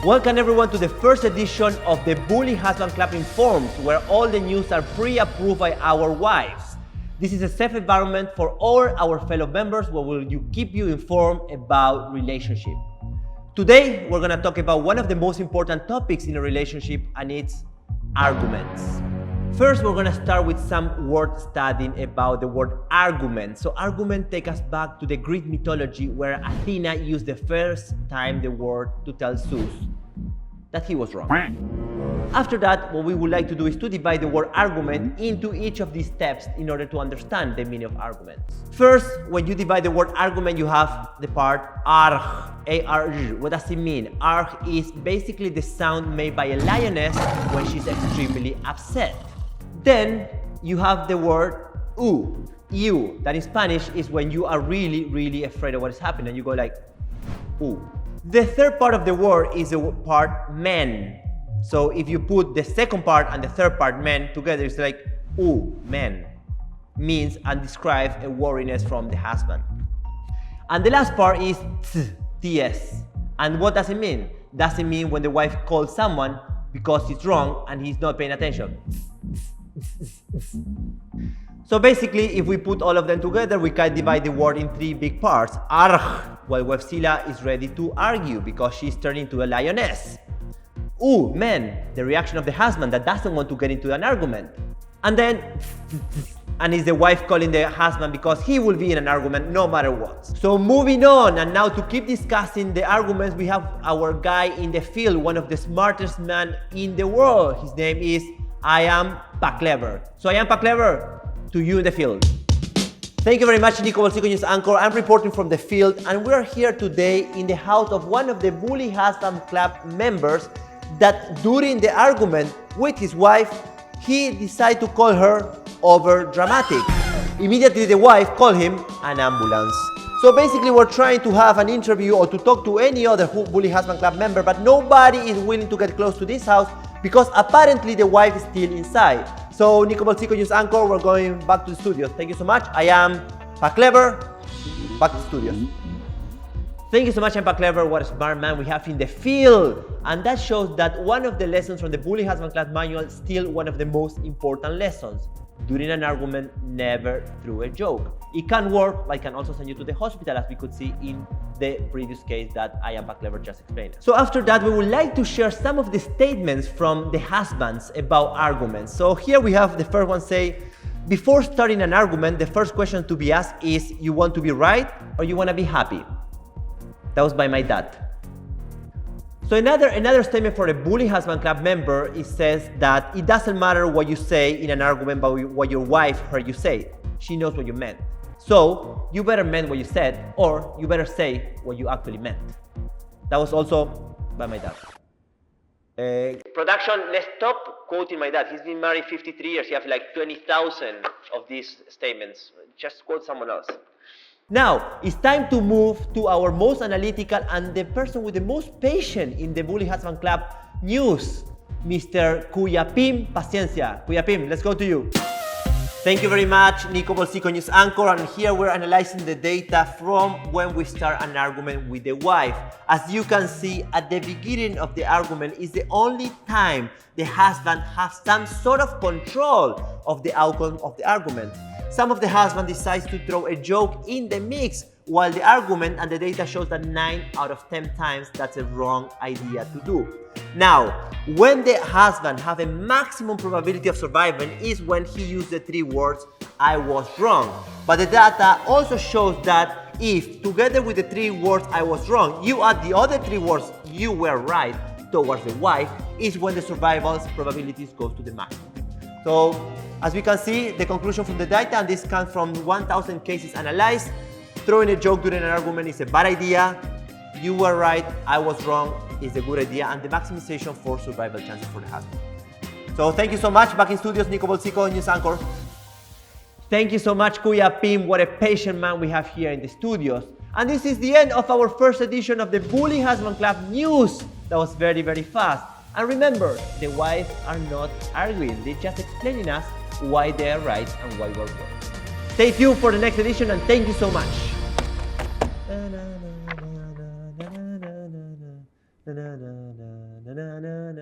Welcome everyone to the first edition of the Bully Husband Club Informs, where all the news are pre-approved by our wives. This is a safe environment for all our fellow members where we'll keep you informed about relationship. Today, we're gonna talk about one of the most important topics in a relationship, and it's arguments. First, we're gonna start with some word studying about the word argument. So argument takes us back to the Greek mythology where Athena used the first time the word to tell Zeus that he was wrong. After that, what we would like to do is to divide the word argument into each of these steps in order to understand the meaning of arguments. First, when you divide the word argument, you have the part arg, A-R-G. What does it mean? Arg is basically the sound made by a lioness when she's extremely upset. Then you have the word you, that in Spanish is when you are really afraid of what is happening and you go like, ooh. The third part of the word is the part men. So if you put the second part and the third part men together, it's like, ooh, men. Means and describes a worriness from the husband. And the last part is ts. And what does it mean? Does it mean when the wife calls someone because he's wrong and he's not paying attention? So basically, if we put all of them together, we can divide the word in three big parts. Arg, while Websila is ready to argue because she's turning into a lioness. Men, the reaction of the husband that doesn't want to get into an argument. And then, and is the wife calling the husband because he will be in an argument no matter what. So moving on, and now to keep discussing the arguments, we have our guy in the field, one of the smartest men in the world. His name is I am Clever. So I am Clever. To you in the field. Thank you very much, Nico Bolsico, news anchor. I'm reporting from the field, and we're here today in the house of one of the Bully Husband Club members that during the argument with his wife, he decided to call her over dramatic. Immediately the wife called him an ambulance. So basically we're trying to have an interview or to talk to any other Bully Husband Club member, but nobody is willing to get close to this house because apparently the wife is still inside. So Nico Bolsico, news anchor, we're going back to the studios. Thank you so much. I am Clever. Back to the studios. Thank you so much, I'm Clever. What a smart man we have in the field. And that shows that one of the lessons from the Bully Husband Club manual is still one of the most important lessons. During an argument, never through a joke. It can work, but it can also send you to the hospital, as we could see in the previous case that I am Clever just explained. So after that, we would like to share some of the statements from the husbands about arguments. So here we have the first one say, before starting an argument, the first question to be asked is, you want to be right or you want to be happy? That was by my dad. So another statement for a Bully Husband Club member, it says that it doesn't matter what you say in an argument but what your wife heard you say. She knows what you meant. So you better meant what you said, or you better say what you actually meant. That was also by my dad. Production, let's stop quoting my dad. He's been married 53 years. He has like 20,000 of these statements. Just quote someone else. Now, it's time to move to our most analytical and the person with the most patience in the Bully Husband Club news, Mr. Cuyapim Paciencia. Cuyapim, let's go to you. Thank you very much, Nico Bolsico, news anchor, and here we're analyzing the data from when we start an argument with the wife. As you can see, at the beginning of the argument is the only time the husband has some sort of control of the outcome of the argument. Some of the husband decides to throw a joke in the mix, while the argument and the data shows that 9 out of 10 times that's a wrong idea to do. Now, when the husband have a maximum probability of surviving is when he used the 3 words, I was wrong. But the data also shows that if, together with the 3 words, I was wrong, you add the other 3 words, you were right, towards the wife, is when the survival's probabilities goes to the maximum. So, as we can see, the conclusion from the data, and this comes from 1,000 cases analyzed, throwing a joke during an argument is a bad idea, you were right, I was wrong is a good idea, and the maximization for survival chances for the husband. So thank you so much. Back in studios, Nico Bolsico, news anchor. Thank you so much, Kuya Pim. What a patient man we have here in the studios. And this is the end of our first edition of the Bully Husband Club news. That was very fast. And remember, the wives are not arguing. They're just explaining us why they are right and why we're wrong. Stay tuned for the next edition, and thank you so much. Na, na, na, na, na, na, na.